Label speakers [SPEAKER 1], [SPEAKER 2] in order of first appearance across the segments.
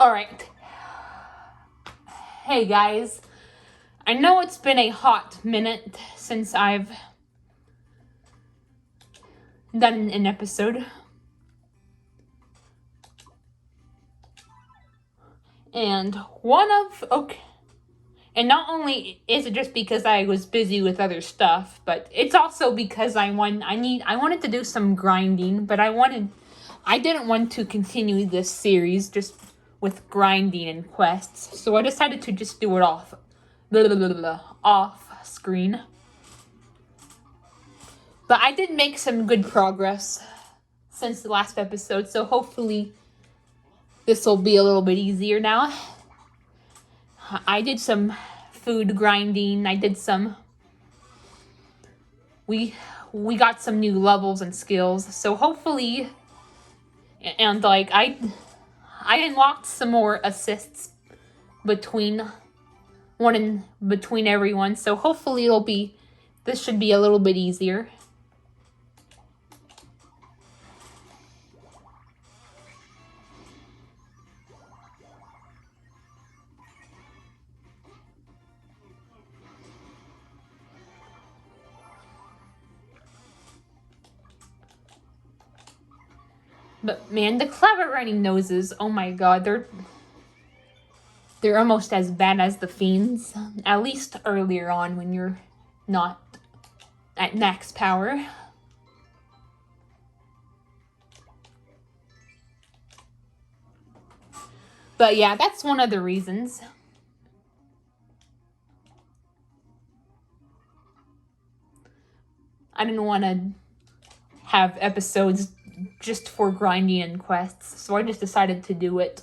[SPEAKER 1] Alright. Hey guys. I know it's been a hot minute since I've done an episode. And and not only is it just because I was busy with other stuff, but it's also because I wanted to do some grinding, but I didn't want to continue this series just with grinding and quests, so I decided to just do it off screen. But I did make some good progress since the last episode, so hopefully this will be a little bit easier now. I did some food grinding. We got some new levels and skills, so hopefully, and like I unlocked some more assists between everyone, so hopefully this should be a little bit easier. But man, the clever running noses, oh my god, they're almost as bad as the fiends. At least earlier on when you're not at max power. But yeah, that's one of the reasons. I didn't want to have episodes just for grinding and quests, so I just decided to do it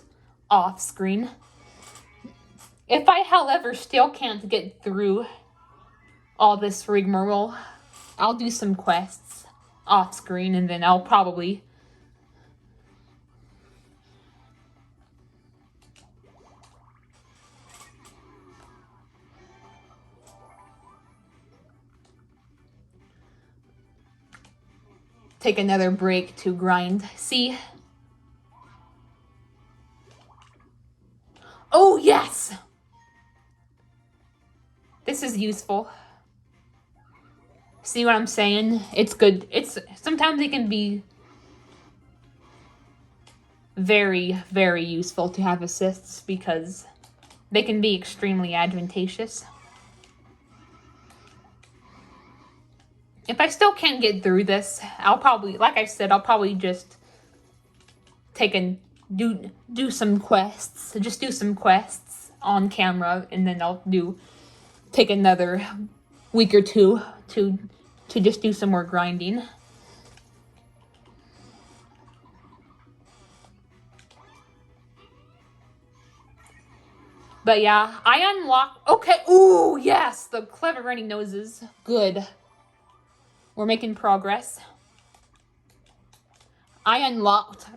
[SPEAKER 1] off screen. If I, however, still can't get through all this rigmarole, I'll do some quests off screen, and then I'll probably take another break to grind. See? Oh, yes! This is useful. See what I'm saying? It's good. Sometimes it can be very, very useful to have assists because they can be extremely advantageous. If I still can't get through this, I'll probably, like I said, I'll probably just do some quests. Just do some quests on camera, and then I'll take another week or two to just do some more grinding. But yeah, I unlocked... Okay, ooh, yes! The clever running noses. Good. We're making progress. I unlocked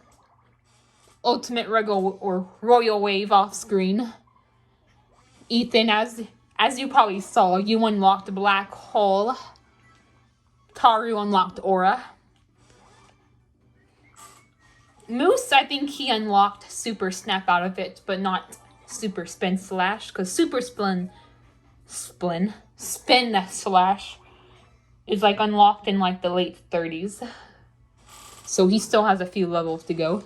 [SPEAKER 1] Ultimate Regal or Royal Wave off screen. Ethan, as you probably saw, you unlocked Black Hole. Taru unlocked Aura. Moose, I think he unlocked Super Snap out of it, but not Super Spin Slash, because Super Spin Slash is like unlocked in like the late 30s. So he still has a few levels to go.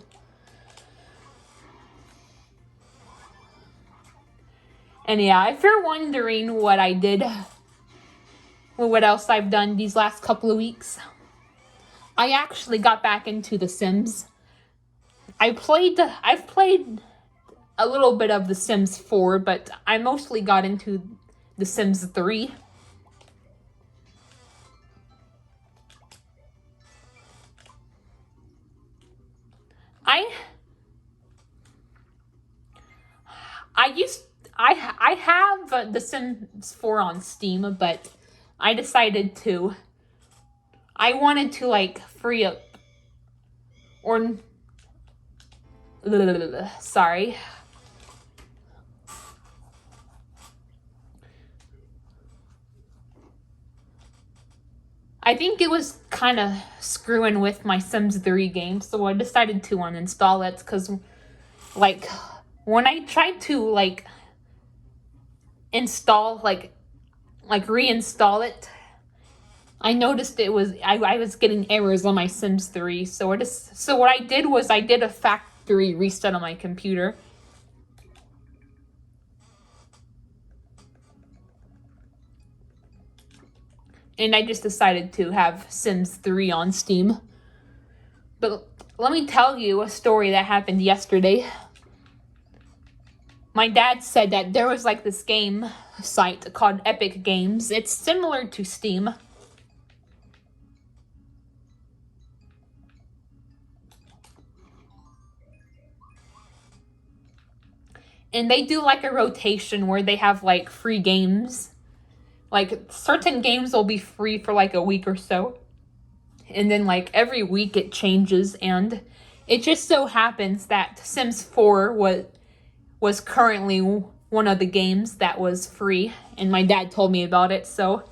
[SPEAKER 1] And yeah, if you're wondering what I did, or what else I've done these last couple of weeks, I actually got back into The Sims. I've played a little bit of The Sims 4, but I mostly got into The Sims 3. I have The Sims 4 on Steam, but I decided I wanted to like free up, or sorry. I think it was kind of screwing with my Sims 3 game, so I decided to uninstall it because, like, when I tried to like install like reinstall it, I noticed I was getting errors on my Sims 3. So what I did was I did a factory reset on my computer. And I just decided to have Sims 3 on Steam. But let me tell you a story that happened yesterday. My dad said that there was like this game site called Epic Games. It's similar to Steam. And they do like a rotation where they have like free games. Like certain games will be free for like a week or so. And then like every week it changes, and it just so happens that Sims 4 was currently one of the games that was free, and my dad told me about it. So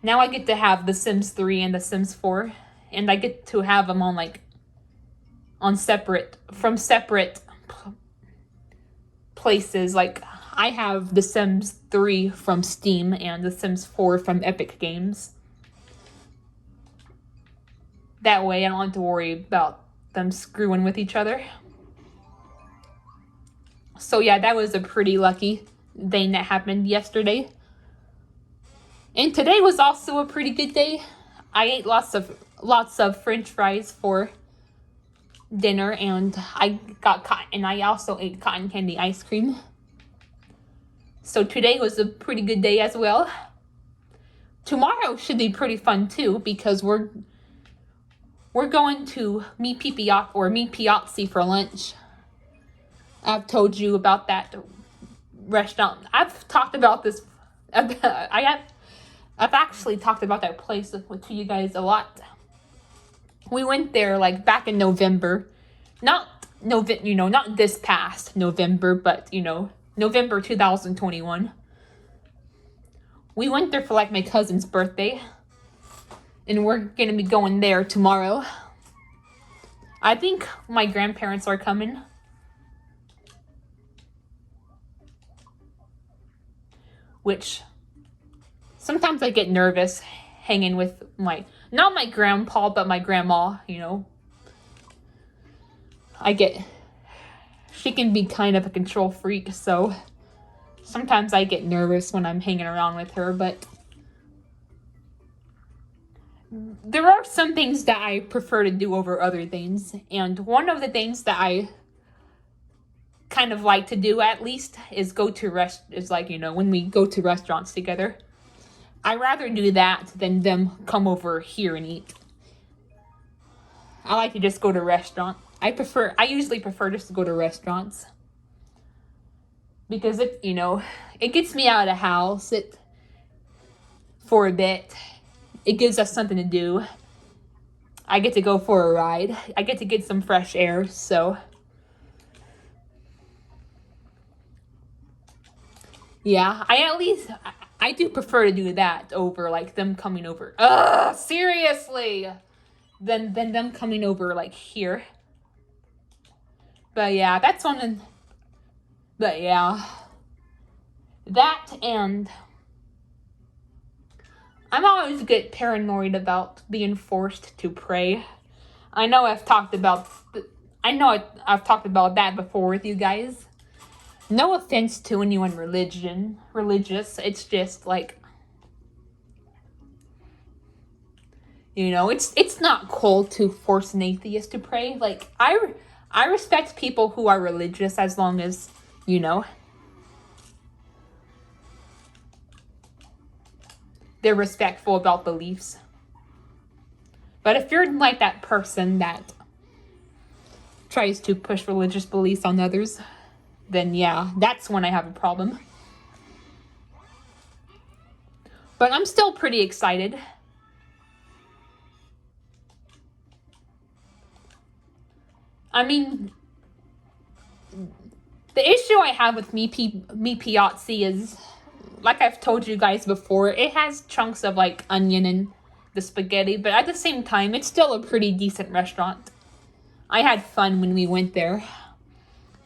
[SPEAKER 1] now I get to have the Sims 3 and the Sims 4, and I get to have them on separate places. Like I have the Sims 3 from Steam and the Sims 4 from Epic Games. That way I don't have to worry about them screwing with each other. So yeah, that was a pretty lucky thing that happened yesterday. And today was also a pretty good day. I ate lots of French fries for dinner, and I also ate cotton candy ice cream. So today was a pretty good day as well. Tomorrow should be pretty fun too, because we're going to Miitopia for lunch. I've told you about that restaurant. I've talked about this. I've actually talked about that place to you guys a lot. We went there like back in November, not this past November, but November 2021. We went there for like my cousin's birthday, and we're gonna be going there tomorrow. I think my grandparents are coming. Which sometimes I get nervous hanging with not my grandpa, but my grandma, she can be kind of a control freak, so sometimes I get nervous when I'm hanging around with her, but there are some things that I prefer to do over other things, and one of the things that I kind of like to do at least is when we go to restaurants together. I rather do that than them come over here and eat. I like to just go to restaurant. I usually prefer just to go to restaurants, because it gets me out of the house for a bit. It gives us something to do. I get to go for a ride. I get to get some fresh air, so yeah, I do prefer to do that over like them coming over. Seriously. Than them coming over like here. But yeah, that, and I'm always get paranoid about being forced to pray. I know I've talked about that before with you guys. No offense to anyone religious. It's just like, it's not cool to force an atheist to pray. Like I respect people who are religious as long as, they're respectful about beliefs. But if you're like that person that tries to push religious beliefs on others, then yeah, that's when I have a problem. But I'm still pretty excited. I mean, the issue I have with Miitopia is, like I've told you guys before, it has chunks of like onion and the spaghetti, but at the same time, it's still a pretty decent restaurant. I had fun when we went there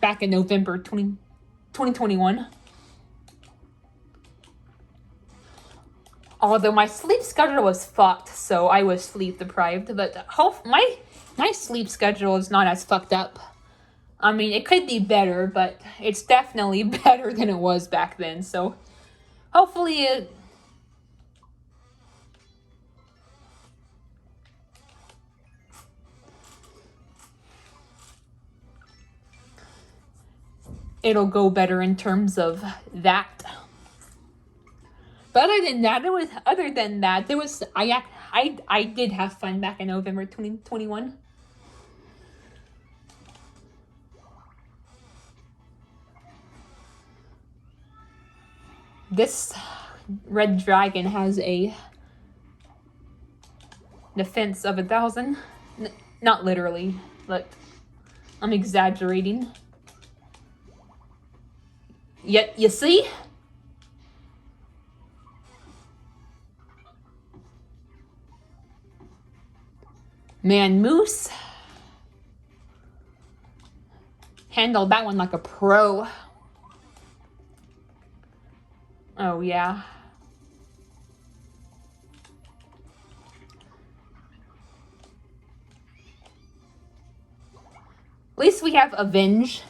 [SPEAKER 1] back in November 2021. Although my sleep schedule was fucked, so I was sleep deprived. But my sleep schedule is not as fucked up. I mean, it could be better, but it's definitely better than it was back then. So hopefully it'll go better in terms of that. But other than that, I did have fun back in November 2021. This red dragon has a defense of 1,000. Not literally, but I'm exaggerating. Yet, you see? Man, Moose handled that one like a pro. Oh, yeah. At least we have Avenge.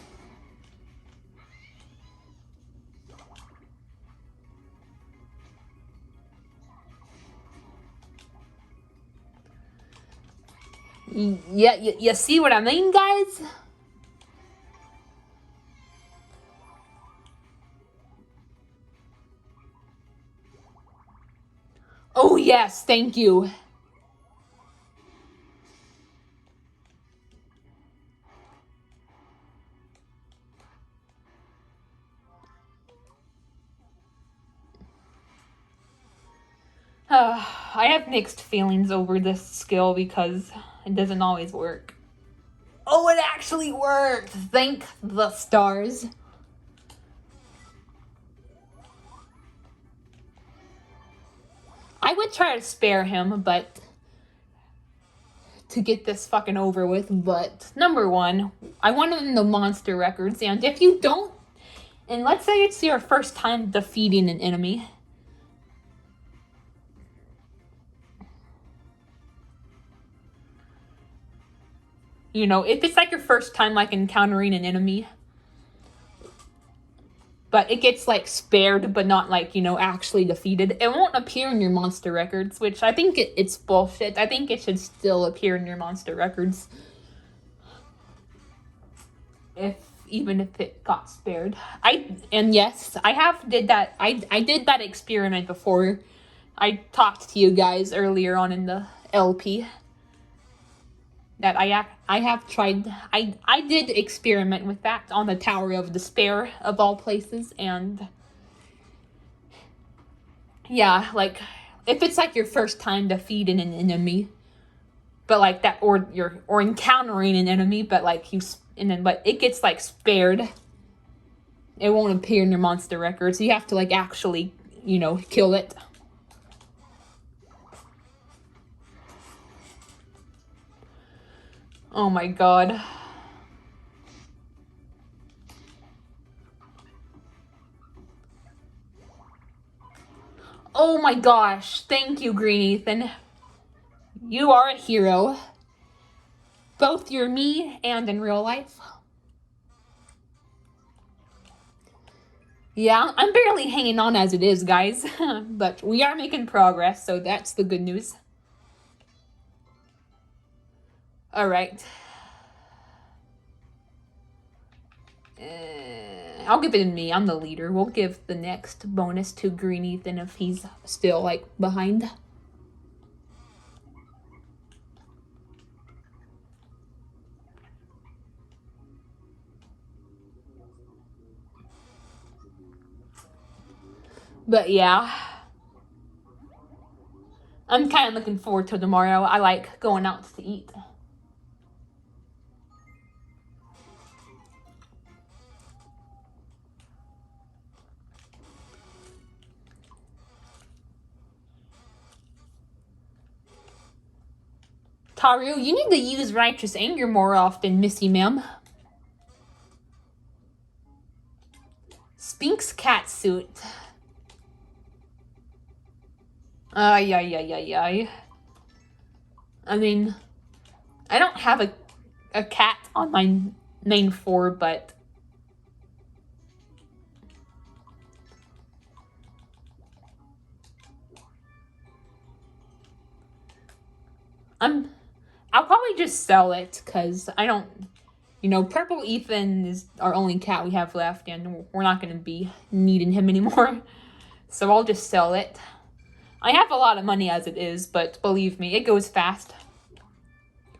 [SPEAKER 1] Yeah, you see what I mean, guys? Oh, yes, thank you. I have mixed feelings over this skill because it doesn't always work. Oh, it actually worked! Thank the stars. I would try to spare him, but to get this fucking over with, but number one, I want him in the monster records, and if you don't, and let's say it's your first time defeating an enemy, you know, if it's like your first time like encountering an enemy, but it gets like spared but not like, you know, actually defeated, it won't appear in your monster records, which I think it's bullshit. I think it should still appear in your monster records, even if it got spared. Yes, I have did that. I did that experiment before. I talked to you guys earlier on in the LP that I have tried. I did experiment with that on the Tower of Despair of all places, and yeah, like if it's like your first time defeating an enemy, but like that, or encountering an enemy, but like but it gets like spared. It won't appear in your monster records. You have to like actually, you know, kill it. Oh my god. Oh my gosh. Thank you, Green Ethan. You are a hero. Both you're me and in real life. Yeah, I'm barely hanging on as it is, guys. But we are making progress, so that's the good news. Alright. I'll give it to me. I'm the leader. We'll give the next bonus to Green Ethan if he's still, like, behind. But yeah. I'm kind of looking forward to tomorrow. I like going out to eat. Taru, you need to use righteous anger more often, Missy Ma'am. Spink's cat suit. Ay, ay, ay, ay, ay. I mean, I don't have a cat on my main floor, but I'll probably just sell it because I don't, Purple Ethan is our only cat we have left, and we're not going to be needing him anymore. So I'll just sell it. I have a lot of money as it is, but believe me, it goes fast.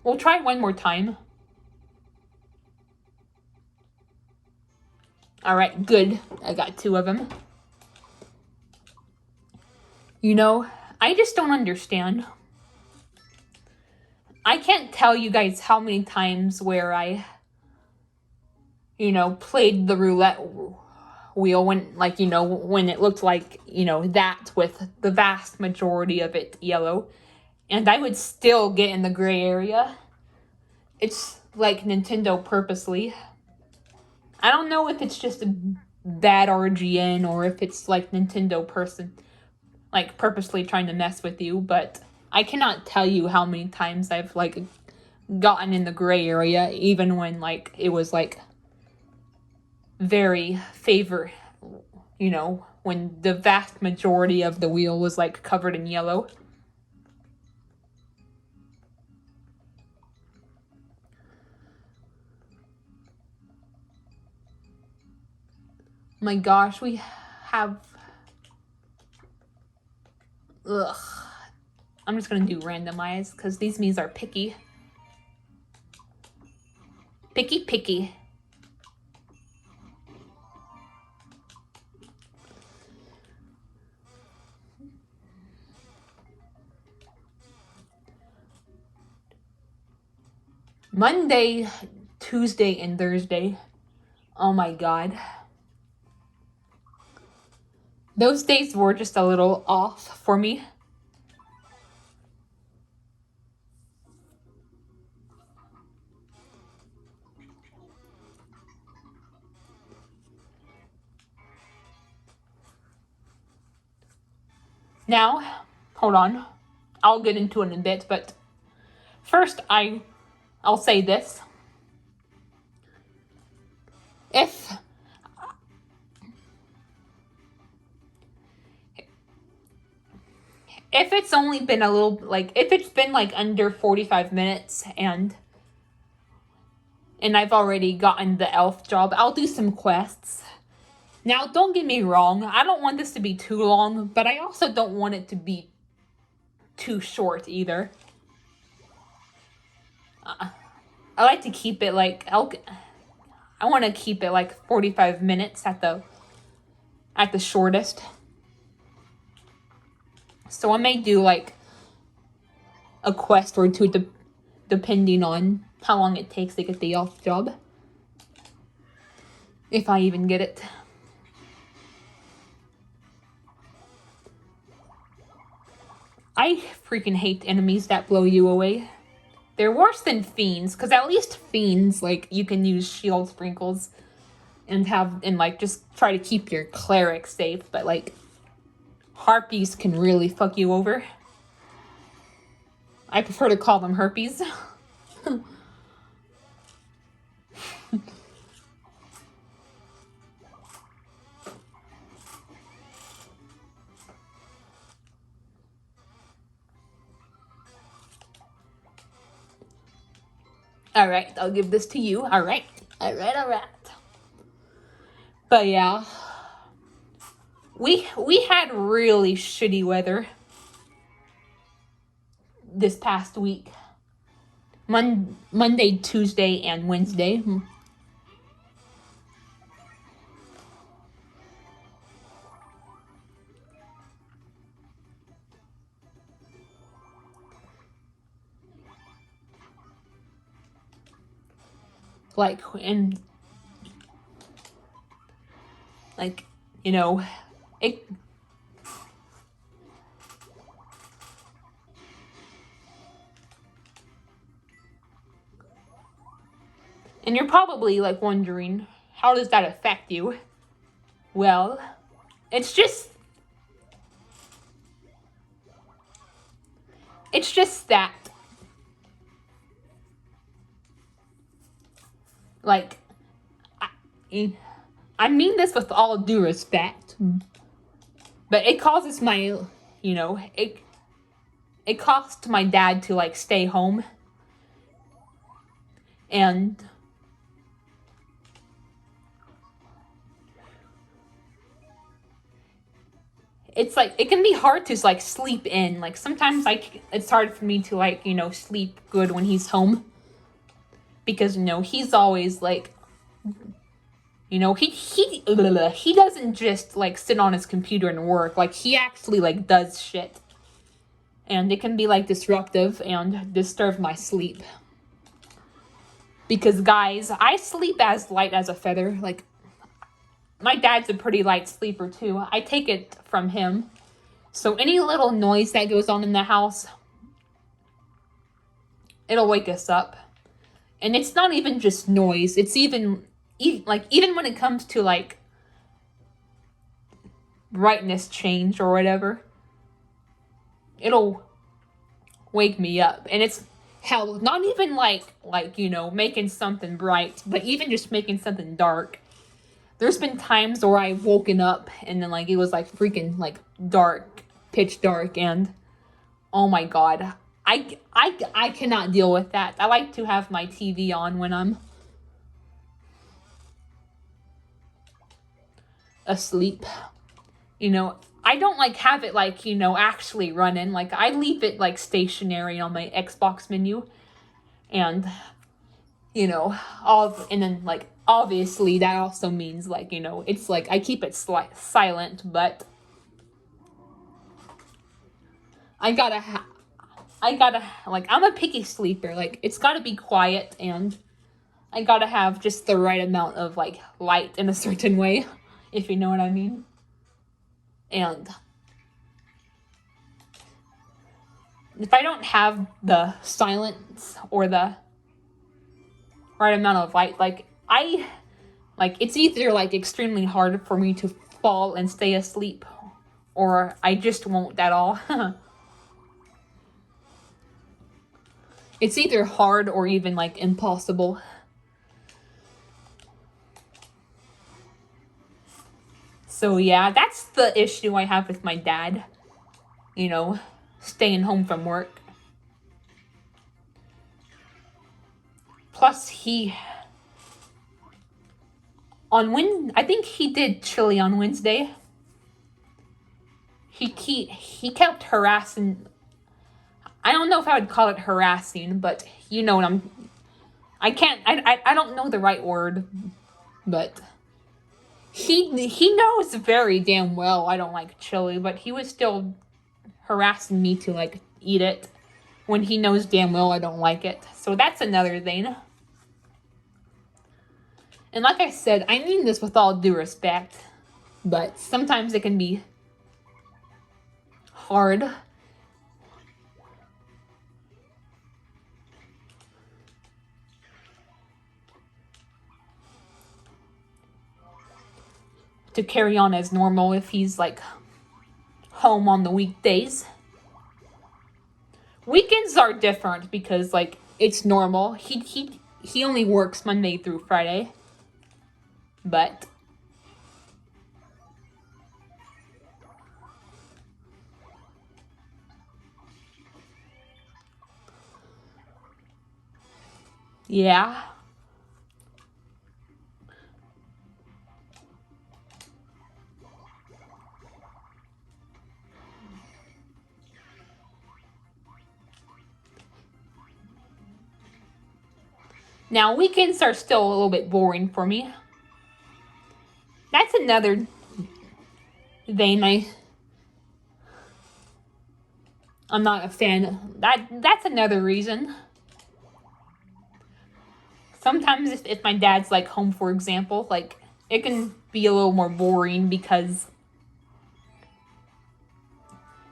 [SPEAKER 1] We'll try one more time. Alright, good. I got 2 of them. I just don't understand. I can't tell you guys how many times where I, played the roulette wheel when, when it looked like, that with the vast majority of it yellow. And I would still get in the gray area. It's like Nintendo purposely. I don't know if it's just a bad RGN or if it's like Nintendo purposely trying to mess with you, but I cannot tell you how many times I've gotten in the gray area, even when it was very when the vast majority of the wheel was covered in yellow. My gosh, we have... Ugh. I'm just gonna do randomize because these Miis are picky. Picky. Monday, Tuesday, and Thursday. Oh my god. Those days were just a little off for me. Now, hold on. I'll get into it in a bit, but first I'll say this. If it's only been a little, if it's been under 45 minutes and I've already gotten the elf job, I'll do some quests. Now, don't get me wrong, I don't want this to be too long, but I also don't want it to be too short either. I like to keep it I want to keep it 45 minutes at the shortest. So I may do a quest or two depending on how long it takes to get the elf job. If I even get it. I freaking hate enemies that blow you away. They're worse than fiends, because at least fiends, you can use shield sprinkles and just try to keep your cleric safe, but harpies can really fuck you over. I prefer to call them herpes. Alright, I'll give this to you. Alright. But yeah. We had really shitty weather this past week. Monday, Tuesday, and Wednesday. It... And you're probably wondering, how does that affect you? Well, it's just that, like, I mean this with all due respect, but it causes my, it costs my dad to, like, stay home. And it's like, it can be hard to, like, sleep in. Like, sometimes, like, it's hard for me to, like, sleep good when he's home. Because, he's always, like, he doesn't just, like, sit on his computer and work. Like, he actually, like, does shit. And it can be, like, disruptive and disturb my sleep. Because, guys, I sleep as light as a feather. Like, my dad's a pretty light sleeper, too. I take it from him. So any little noise that goes on in the house, it'll wake us up. And it's not even just noise. It's even when it comes to, like, brightness change or whatever, it'll wake me up. And it's, hell, not even like making something bright, but even just making something dark. There's been times where I've woken up and then, like, it was, like, freaking, like, dark, pitch dark, and oh my god, I cannot deal with that. I like to have my TV on when I'm asleep. I don't, like, have it, like, actually running. Like, I leave it, like, stationary on my Xbox menu. And, and then, like, obviously that also means, like, it's, like, I keep it silent, but I gotta, like, I'm a picky sleeper. Like, it's gotta be quiet, and I gotta have just the right amount of, like, light in a certain way, if you know what I mean. And if I don't have the silence or the right amount of light, like, it's either, like, extremely hard for me to fall and stay asleep, or I just won't at all. It's either hard or even, like, impossible. So yeah, that's the issue I have with my dad. Staying home from work. Plus I think he did chili on Wednesday. He kept harassing. I don't know if I would call it harassing, but you know what I don't know the right word, but he knows very damn well I don't like chili, but he was still harassing me to, like, eat it when he knows damn well I don't like it. So that's another thing. And like I said, I mean this with all due respect, but sometimes it can be hard. To carry on as normal if he's, like, home on the weekdays. Weekends are different because, like, it's normal. He only works Monday through Friday. But yeah. Now, weekends are still a little bit boring for me. That's another thing I'm not a fan. That's another reason. Sometimes if my dad's, like, home, for example, like, it can be a little more boring because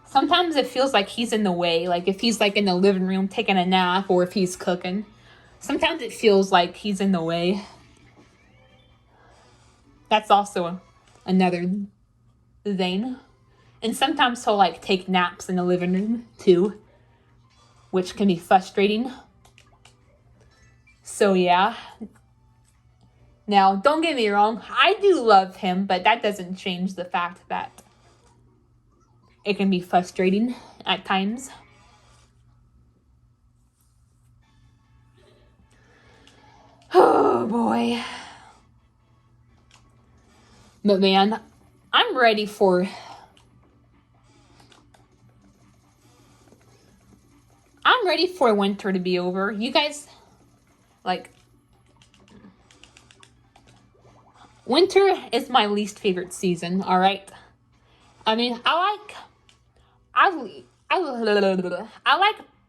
[SPEAKER 1] sometimes it feels like he's in the way. Like, if he's, like, in the living room taking a nap or if he's cooking, sometimes it feels like he's in the way. That's also another thing. And sometimes he'll like take naps in the living room too, which can be frustrating. So yeah. Now, don't get me wrong, I do love him, but that doesn't change the fact that it can be frustrating at times. Oh boy. But man, I'm ready for winter to be over. You guys, like, winter is my least favorite season, alright? I mean, I like,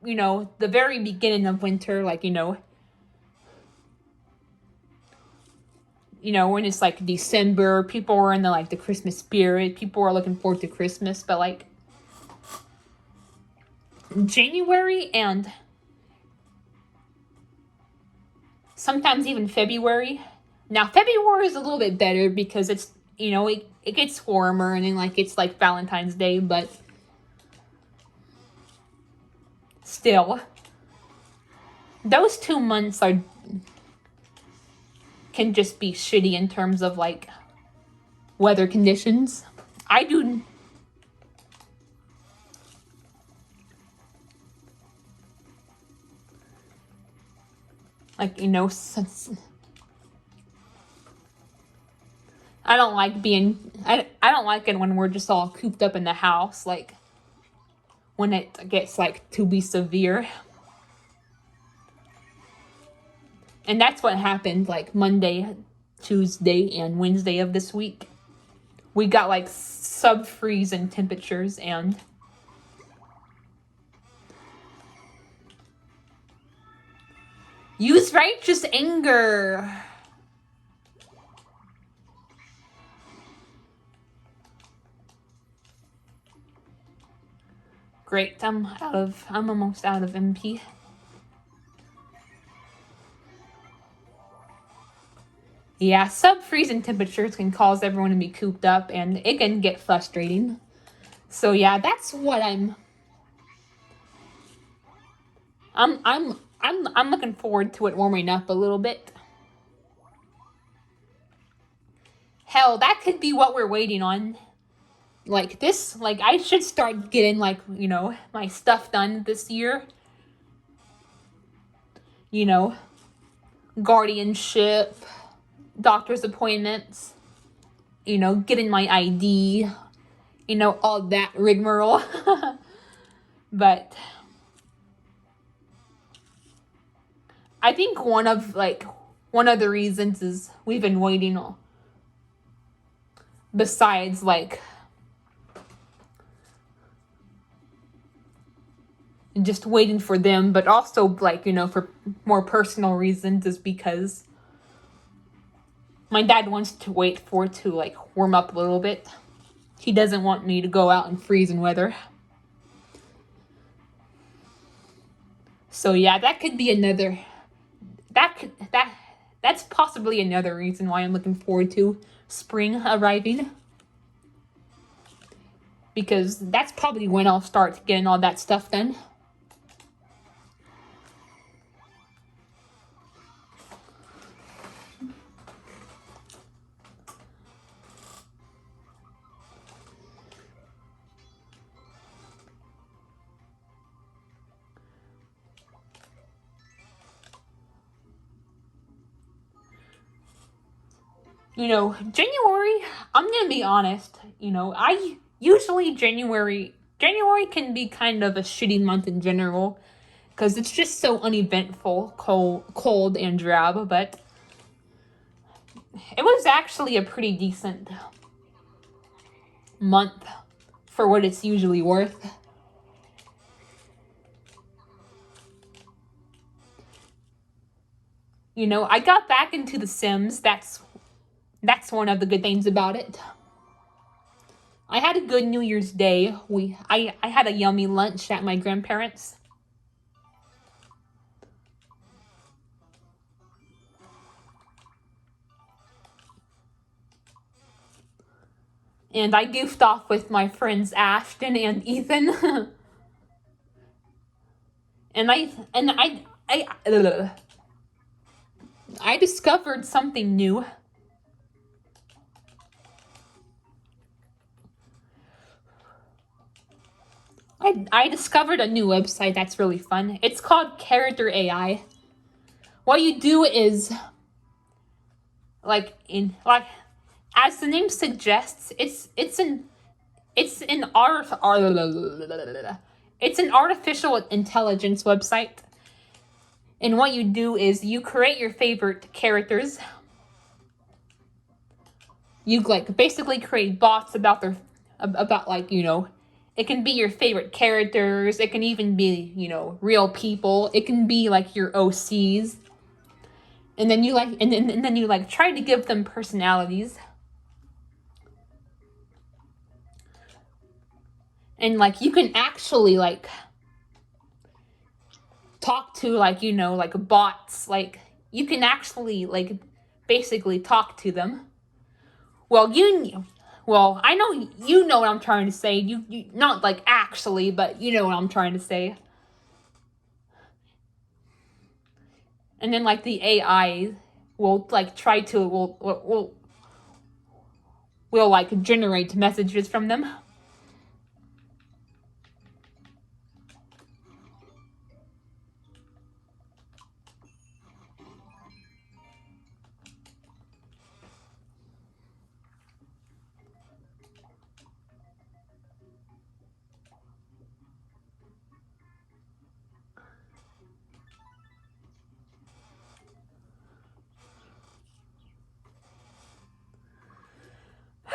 [SPEAKER 1] you know, the very beginning of winter, like, you know, when it's like December, people are in the like the Christmas spirit, people are looking forward to Christmas, but like January and sometimes even February. Now February is a little bit better because it's, you know, it gets warmer and then like it's like Valentine's Day, but still those 2 months can just be shitty in terms of like weather conditions. I do like, you know, I don't like I don't like it when we're just all cooped up in the house, like when it gets like to be severe. And that's what happened like Monday, Tuesday, and Wednesday of this week. We got like sub-freezing temperatures and use righteous anger. Great, I'm almost out of MP. Yeah, sub-freezing temperatures can cause everyone to be cooped up and it can get frustrating. So yeah, that's what I'm looking forward to it warming up a little bit. Hell, that could be what we're waiting on. Like this, like I should start getting like, you know, my stuff done this year. You know, guardianship, doctor's appointments, you know, getting my ID, you know, all that rigmarole. But I think one of the reasons is we've been waiting, besides like just waiting for them, but also like, you know, for more personal reasons, is because my dad wants to wait for it to like warm up a little bit. He doesn't want me to go out in freezing weather. So yeah, that could be another, that's possibly another reason why I'm looking forward to spring arriving. Because that's probably when I'll start getting all that stuff done. You know, January, I'm gonna be honest, you know, January can be kind of a shitty month in general, because it's just so uneventful, cold and drab, but it was actually a pretty decent month for what it's usually worth. You know, I got back into The Sims. That's one of the good things about it. I had a good New Year's Day. I had a yummy lunch at my grandparents'. And I goofed off with my friends Ashton and Ethan. and I discovered something new. I discovered a new website that's really fun. It's called Character AI. What you do is, like as the name suggests, it's an artificial intelligence website. And what you do is you create your favorite characters. You like basically create bots about like, you know, it can be your favorite characters. It can even be, you know, real people. It can be like your OCs. And then you like and then you like try to give them personalities. And like you can actually like talk to like, you know, like bots. Like you can actually like basically talk to them. Well, I know you know what I'm trying to say. You not like actually, but you know what I'm trying to say. And then like the AI will like try to will like generate messages from them.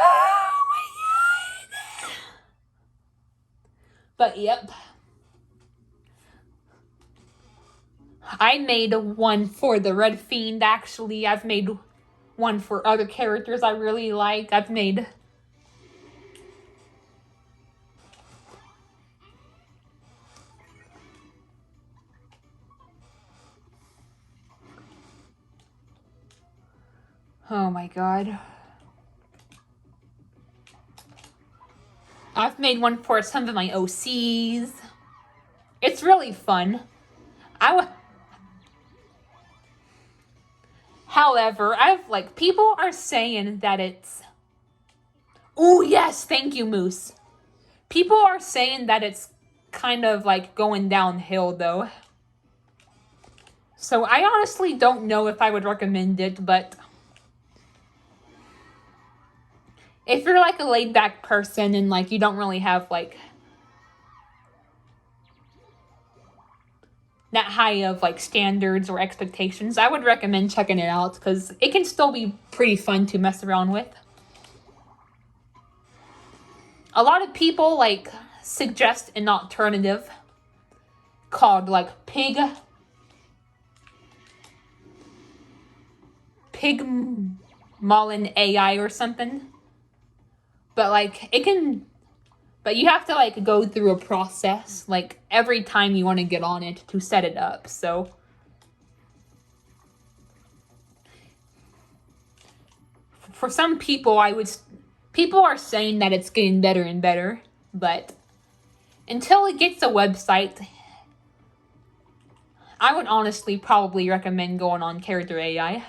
[SPEAKER 1] Oh my god. But yep. I made one for the Red Fiend, actually. I've made one for other characters I really like. I've made... Oh my god. I've made one for some of my OCs. It's really fun. However, people are saying that it's... Oh yes, thank you, Moose. People are saying that it's kind of like going downhill though. So I honestly don't know if I would recommend it, but if you're like a laid back person and like you don't really have like that high of like standards or expectations, I would recommend checking it out because it can still be pretty fun to mess around with. A lot of people like suggest an alternative called like Pigmalin AI or something. But like but you have to like go through a process like every time you want to get on it to set it up. So for some people, people are saying that it's getting better and better, but until it gets a website, I would honestly probably recommend going on Character AI.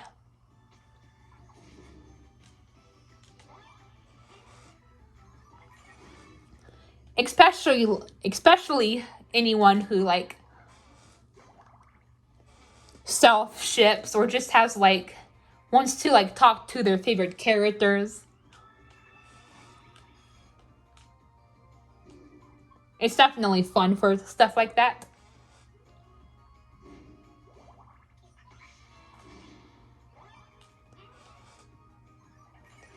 [SPEAKER 1] Especially anyone who like self ships or just has like wants to like talk to their favorite characters. It's definitely fun for stuff like that.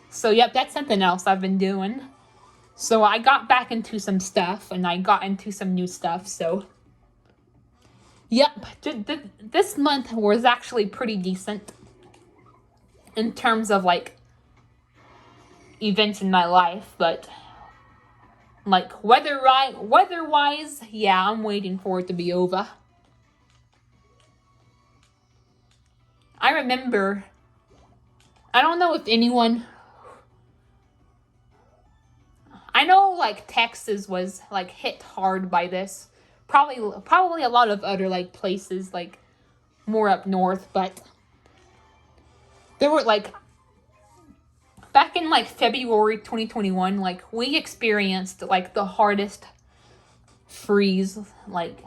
[SPEAKER 1] So yep, that's something else I've been doing. So I got back into some stuff and I got into some new stuff. So yep, this month was actually pretty decent in terms of like events in my life, but like weather-wise, yeah, I'm waiting for it to be over. I remember, I don't know if anyone I know like Texas was like hit hard by this. Probably a lot of other like places like more up north, but there were like back in like February 2021, like we experienced like the hardest freeze like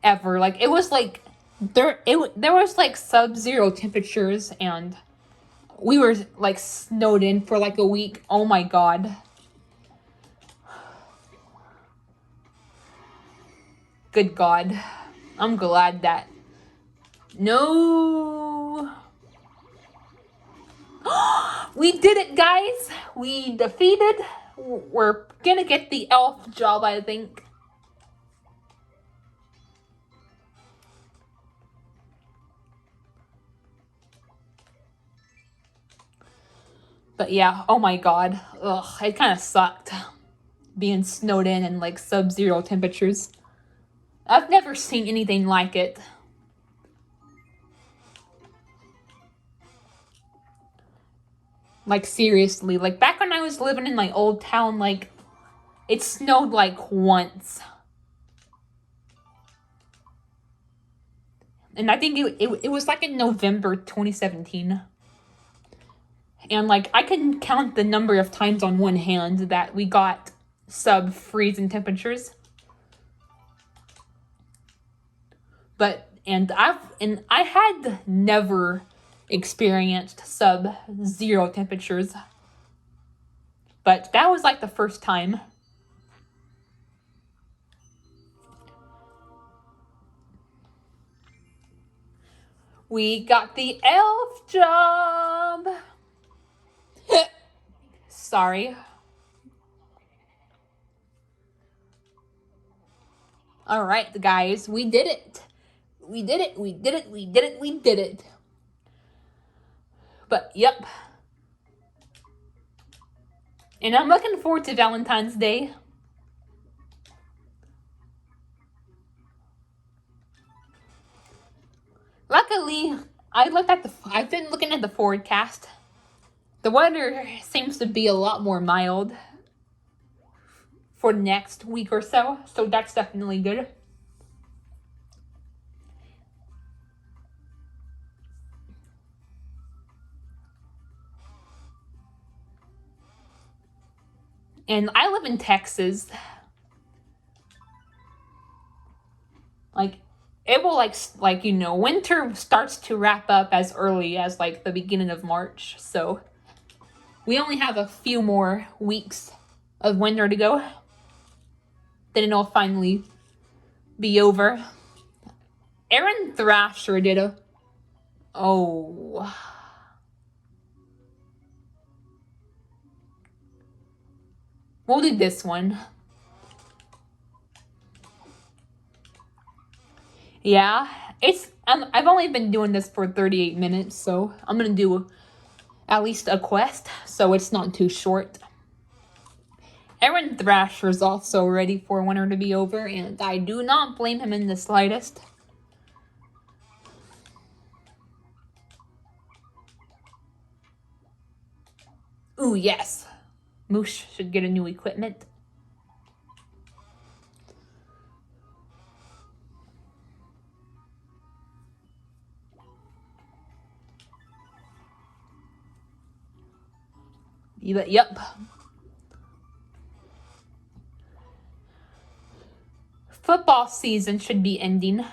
[SPEAKER 1] ever. Like it was like there was like sub-zero temperatures, and we were like snowed in for like a week. Oh my god. Good god. I'm glad that no. We did it, guys. We defeated. We're gonna get the elf job, I think. But yeah, oh my god. Ugh, it kind of sucked being snowed in and like sub-zero temperatures. I've never seen anything like it. Like seriously, like back when I was living in my old town, like it snowed like once. And I think it was like in November 2017. And like I can count the number of times on one hand that we got sub-freezing temperatures. But I had never experienced sub-zero temperatures. But that was like the first time. We got the elf job. Sorry. All right, guys, we did it. We did it. We did it. We did it. We did it. But yep. And I'm looking forward to Valentine's Day. Luckily, I've been looking at the forecast. The weather seems to be a lot more mild for the next week or so that's definitely good. And I live in Texas. Like, it will like you know, winter starts to wrap up as early as like the beginning of March. So we only have a few more weeks of winter to go. Then it'll finally be over. Aaron Thrasher did a... Oh. We'll do this one. Yeah, I've only been doing this for 38 minutes, so I'm gonna do at least a quest, so it's not too short. Aaron Thrasher's also ready for winter to be over, and I do not blame him in the slightest. Ooh, yes. Moose should get a new equipment. Yep. Football season should be ending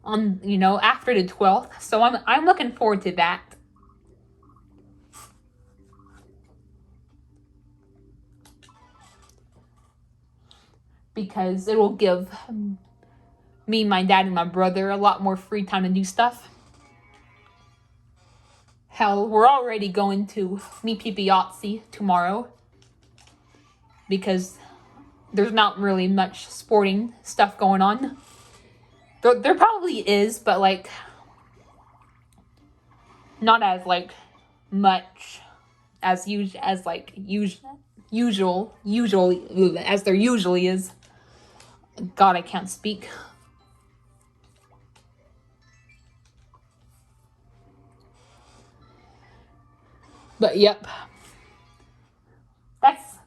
[SPEAKER 1] on, after the 12th. So I'm looking forward to that. Because it will give me, my dad, and my brother a lot more free time to do stuff. Hell, we're already going to Miitopia tomorrow. Because there's not really much sporting stuff going on. There probably is, but like not as like much as usually as there usually is. God, I can't speak. But yep.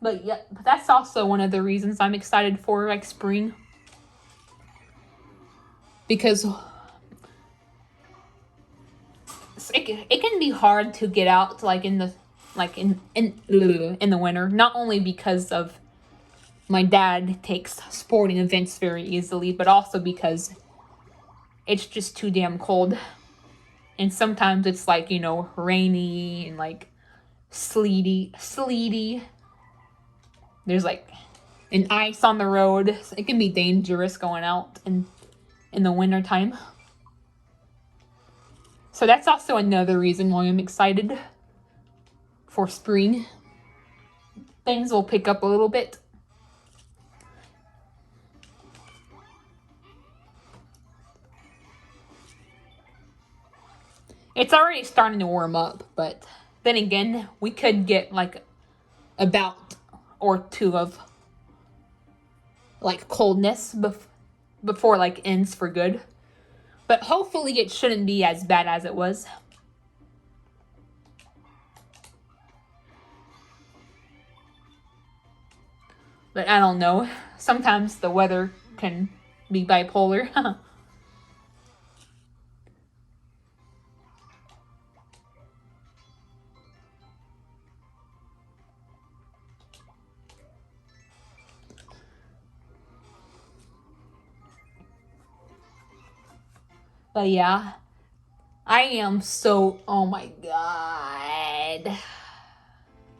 [SPEAKER 1] But yeah, that's also one of the reasons I'm excited for like spring. Because it can be hard to get out like in the in the winter, not only because of my dad takes sporting events very easily, but also because it's just too damn cold. And sometimes it's like, rainy and like sleety. There's like an ice on the road. It can be dangerous going out in the wintertime. So that's also another reason why I'm excited for spring. Things will pick up a little bit. It's already starting to warm up, but then again, we could get like a bout or two of like coldness before like ends for good. But hopefully it shouldn't be as bad as it was. But I don't know. Sometimes the weather can be bipolar. But yeah, I am so, oh my god.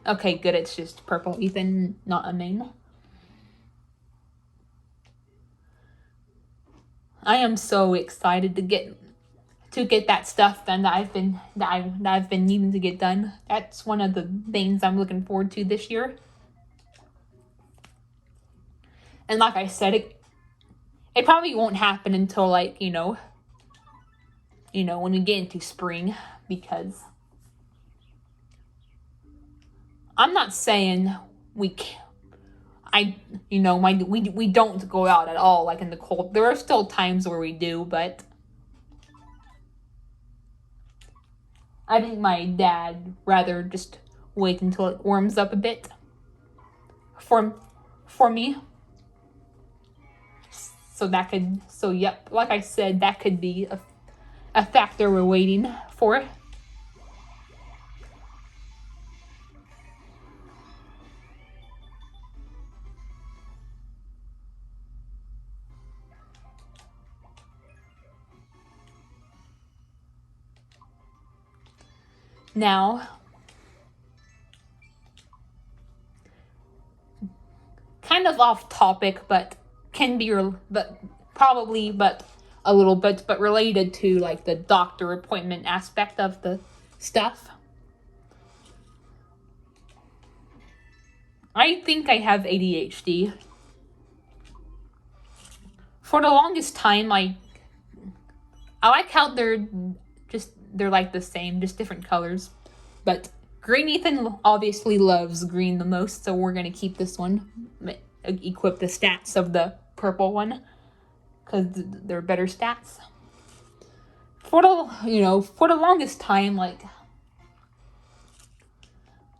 [SPEAKER 1] Okay, good, it's just purple Ethan, not a main. I am so excited to get that stuff done that I've been needing to get done. That's one of the things I'm looking forward to this year. And like I said, it probably won't happen until like, when we get into spring, because I'm not saying we don't go out at all like in the cold. There are still times where we do, but I think my dad rather just wait until it warms up a bit for me. So yep, like I said, that could be a factor we're waiting for. Now, kind of off topic, but probably a little bit, but related to like the doctor appointment aspect of the stuff. I think I have ADHD. For the longest time, I like how they're like the same, just different colors. But Green Ethan obviously loves green the most, so we're gonna keep this one. Equip the stats of the purple one, because they're better stats. For the longest time, like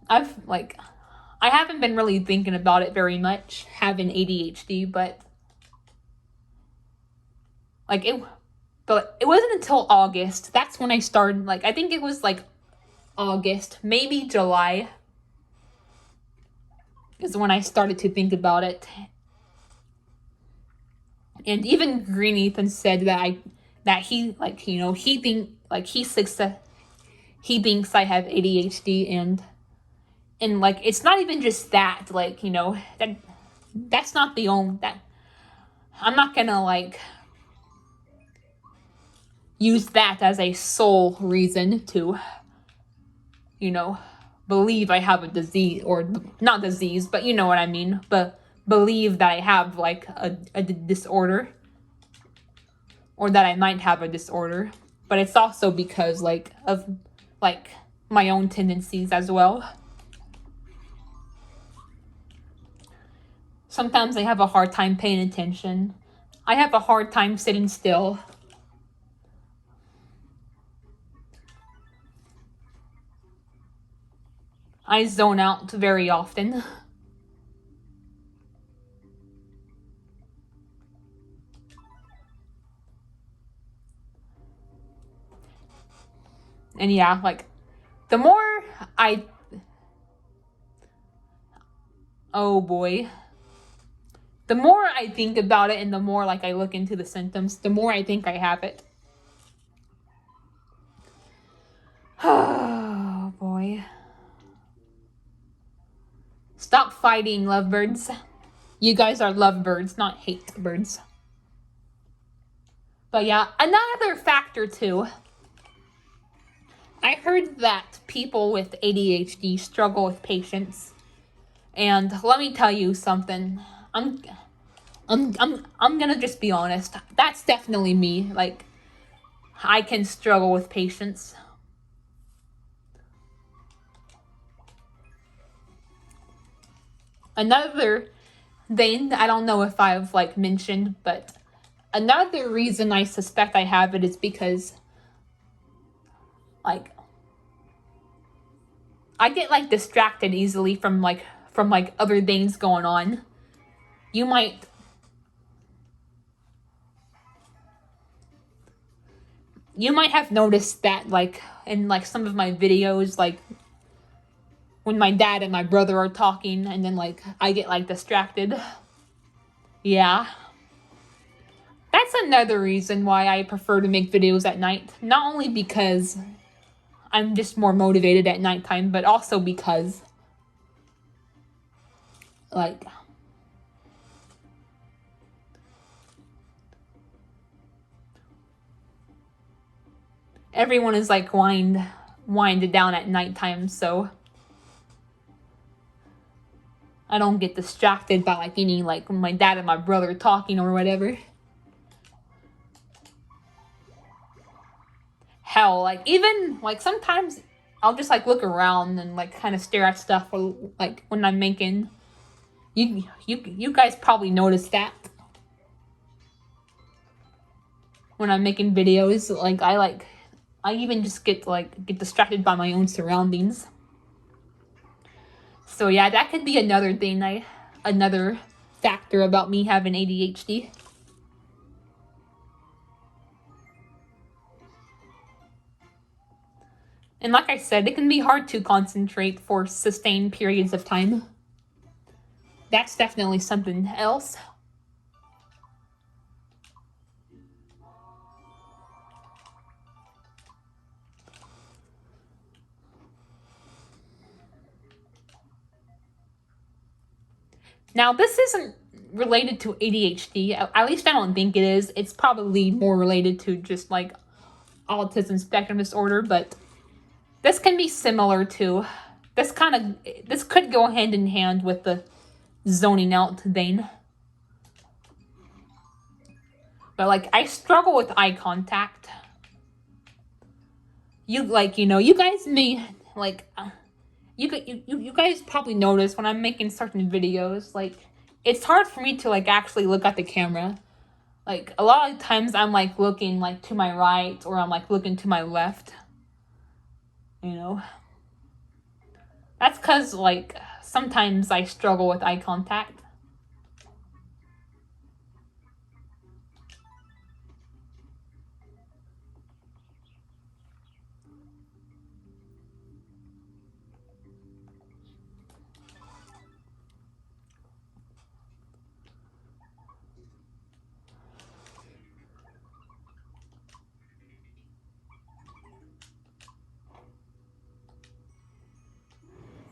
[SPEAKER 1] I haven't been really thinking about it very much, having ADHD, but it wasn't until August. That's when I started, like, I think it was like August, maybe July, is when I started to think about it. And even Green Ethan said that he thinks I have ADHD, and like it's not even just that, like, that's not the only that I'm not gonna like use that as a sole reason to believe I have a disease, or not disease, but you know what I mean, but believe that I have like a disorder, or that I might have a disorder. But it's also because of my own tendencies as well. Sometimes I have a hard time paying attention. I have a hard time sitting still. I zone out very often. And yeah, like, the more I... Oh boy. The more I think about it and the more, like, I look into the symptoms, the more I think I have it. Oh boy. Stop fighting, lovebirds. You guys are lovebirds, not hate birds. But yeah, another factor too. I heard that people with ADHD struggle with patience. And let me tell you something. I'm gonna just be honest. That's definitely me. Like, I can struggle with patience. Another thing, I don't know if I've like mentioned, but another reason I suspect I have it is because, like, I get like distracted easily from other things going on. You might have noticed that, like, in like some of my videos, like when my dad and my brother are talking and then like I get like distracted. Yeah. That's another reason why I prefer to make videos at night. Not only because I'm just more motivated at nighttime, but also because, like, everyone is like winded down at nighttime, so I don't get distracted by like any like my dad and my brother talking or whatever. Hell, like, even like sometimes I'll just like look around and like kind of stare at stuff, or like when I'm making, you guys probably notice that when I'm making videos, like I even just get distracted by my own surroundings. So yeah, that could be another thing, another factor about me having ADHD. And like I said, it can be hard to concentrate for sustained periods of time. That's definitely something else. Now, this isn't related to ADHD. At least I don't think it is. It's probably more related to just like autism spectrum disorder, but this can be similar to this could go hand in hand with the zoning out thing. But like, I struggle with eye contact. You guys may like you guys probably notice when I'm making certain videos, like, it's hard for me to like actually look at the camera. Like, a lot of times I'm like looking like to my right, or I'm like looking to my left. You know? That's because like sometimes I struggle with eye contact.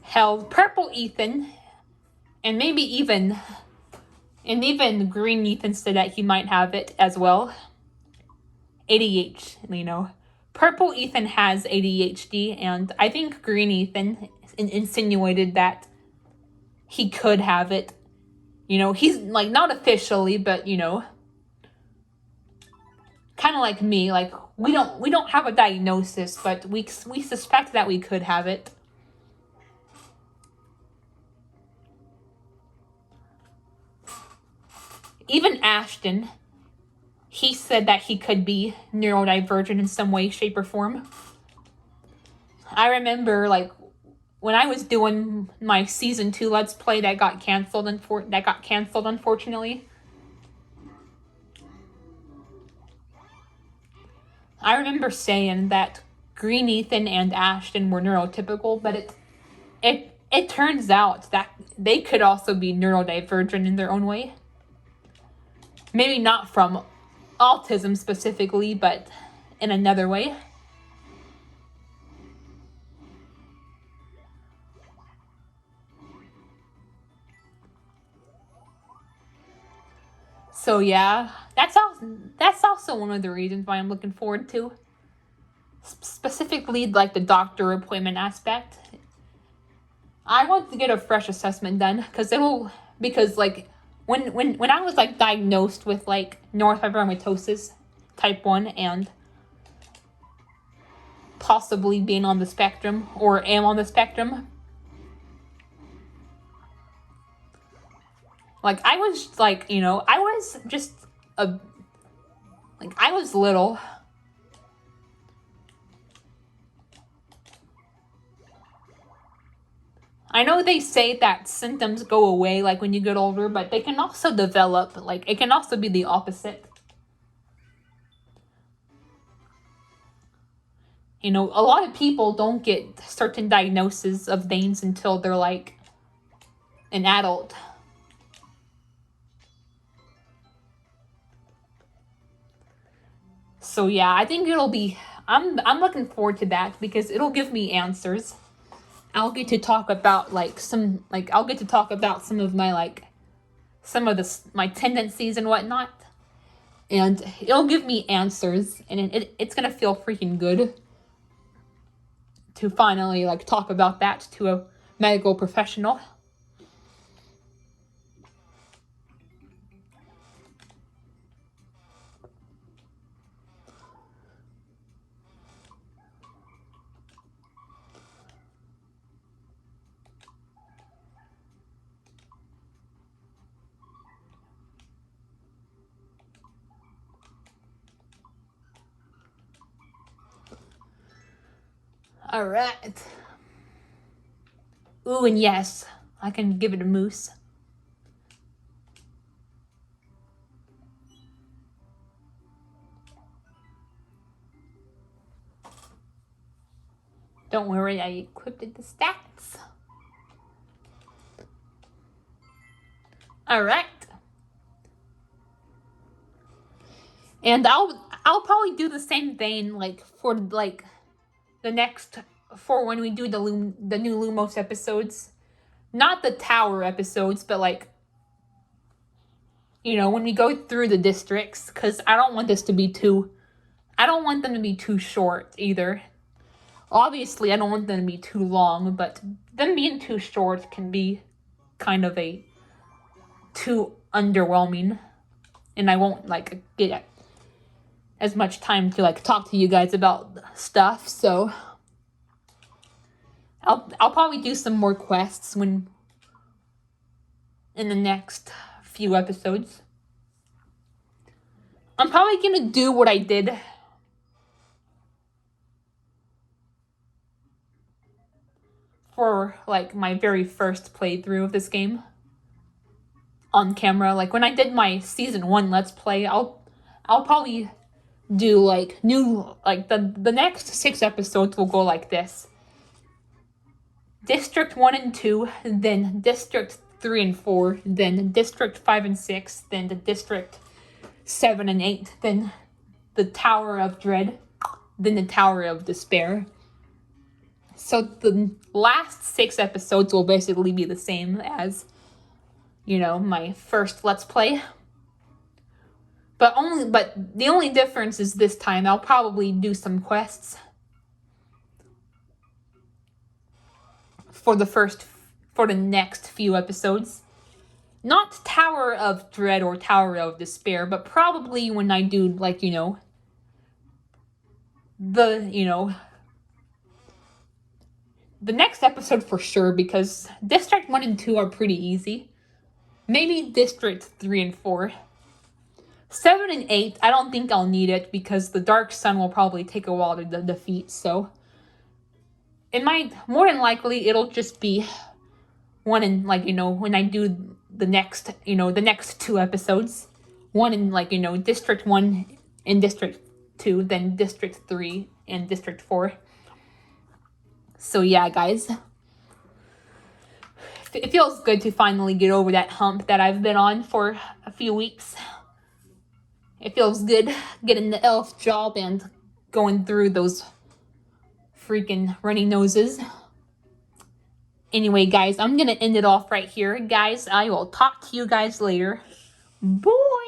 [SPEAKER 1] Hell, Purple Ethan, and maybe even Green Ethan said that he might have it as well. ADHD, Purple Ethan has ADHD, and I think Green Ethan insinuated that he could have it. He's like not officially, but kind of like me. Like, we don't have a diagnosis, but we suspect that we could have it. Even Ashton, he said that he could be neurodivergent in some way, shape, or form. I remember, like, when I was doing my season 2 Let's Play that got canceled, unfortunately. I remember saying that Green, Ethan, and Ashton were neurotypical, but it turns out that they could also be neurodivergent in their own way. Maybe not from autism specifically, but in another way. So yeah, that's also one of the reasons why I'm looking forward to. Specifically, like the doctor appointment aspect. I want to get a fresh assessment done because like when I was like diagnosed with like neurofibromatosis type 1 and possibly being on the spectrum or am on the spectrum, like I was like, I was just I was little. I know they say that symptoms go away like when you get older, but they can also develop, like it can also be the opposite. A lot of people don't get certain diagnoses of things until they're like an adult. So yeah, I think I'm looking forward to that because it'll give me answers. I'll get to talk about some of my tendencies and whatnot, and it'll give me answers, and it's gonna feel freaking good to finally talk about that to a medical professional. All right. Ooh, and yes, I can give it a moose. Don't worry, I equipped the stats. All right. And I'll probably do the same thing for when we do the new Lumos episodes. Not the tower episodes, but when we go through the districts, cuz I don't want them to be too short either. Obviously, I don't want them to be too long, but them being too short can be kind of too underwhelming, and I won't get as much time to talk to you guys about stuff. So I'll probably do some more quests in the next few episodes. I'm probably gonna do what I did for my very first playthrough of this game on camera. When I did my season 1 let's play, I'll probably do the next 6 episodes will go like this: District 1 and 2, then District 3 and 4, then District 5 and 6, then the District 7 and 8, then the Tower of Dread, then the Tower of Despair. So the last 6 episodes will basically be the same as, my first Let's Play. But the only difference is this time I'll probably do some quests for the next few episodes. Not Tower of Dread or Tower of Despair, but probably when I do the next episode for sure, because District 1 and 2 are pretty easy. Maybe District 3 and 4. 7 and 8, I don't think I'll need it because the Dark Sun will probably take a while to defeat, so more than likely it'll just be one in when I do the next 2 episodes. One in District 1 and District 2, then District 3 and District 4. So yeah, guys. It feels good to finally get over that hump that I've been on for a few weeks. It feels good getting the elf job and going through those freaking runny noses. Anyway, guys, I'm going to end it off right here. Guys, I will talk to you guys later. Bye!